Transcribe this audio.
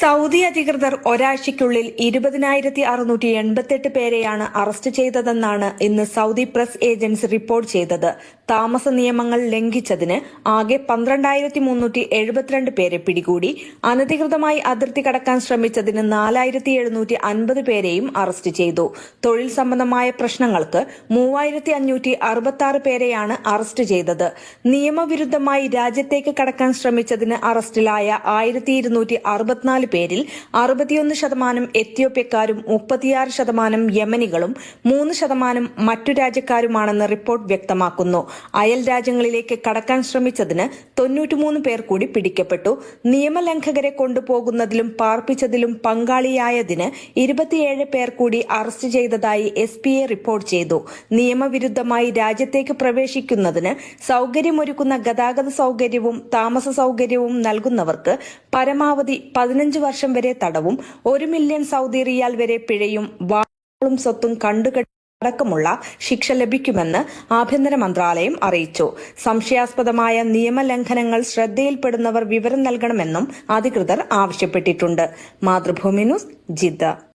Saudi അധികൃതർ ഒരാഴ്ചയ്ക്കുള്ളിൽ 20,688 പേരെയാണ് അറസ്റ്റ് ചെയ്തതെന്നാണ് ഇന്ന് സൗദി പ്രസ് ഏജൻസി റിപ്പോർട്ട് ചെയ്തത്. താമസ നിയമങ്ങൾ ലംഘിച്ചതിന് ആകെ 12,372 പേരെ പിടികൂടി. അനധികൃതമായി അതിർത്തി കടക്കാൻ ശ്രമിച്ചതിന് 4,750 പേരെയും അറസ്റ്റ് ചെയ്തു. തൊഴിൽ സംബന്ധമായ പ്രശ്നങ്ങൾക്ക് 3,566 പേരെയാണ് അറസ്റ്റ് ചെയ്തത്. നിയമവിരുദ്ധമായി രാജ്യത്തേക്ക് കടക്കാൻ ശ്രമിച്ചതിന് അറസ്റ്റിലായ 1,264 പേരിൽ 61% എത്യോപ്യക്കാരും 36% യമനികളും 3% മറ്റു രാജ്യക്കാരുമാണെന്ന് റിപ്പോർട്ട് വ്യക്തമാക്കുന്നു. അയൽ രാജ്യങ്ങളിലേക്ക് കടക്കാൻ ശ്രമിച്ചതിന് 93 പേർ കൂടി പിടിക്കപ്പെട്ടു. നിയമലംഘകരെ കൊണ്ടുപോകുന്നതിലും പാർപ്പിച്ചതിലും പങ്കാളിയായതിന് 27 പേർ കൂടി അറസ്റ്റ് ചെയ്തതായി SPA റിപ്പോർട്ട് ചെയ്തു. നിയമവിരുദ്ധമായി രാജ്യത്തേക്ക് പ്രവേശിക്കുന്നതിന് സൌകര്യമൊരുക്കുന്ന ഗതാഗത സൌകര്യവും താമസ സൌകര്യവും നൽകുന്നവർക്ക് പരമാവധി 15 വർഷം വരെ തടവും 1 മില്യൺ സൗദി റിയാൽ വരെ പിഴയും വാളും സ്വത്തും അടക്കമുള്ള ശിക്ഷ ലഭിക്കുമെന്ന് ആഭ്യന്തര മന്ത്രാലയം അറിയിച്ചു. സംശയാസ്പദമായ നിയമലംഘനങ്ങൾ ശ്രദ്ധയിൽപ്പെടുന്നവർ വിവരം നൽകണമെന്നും അധികൃതർ ആവശ്യപ്പെട്ടിട്ടുണ്ട്. Mathrubhumi news, Jeddah.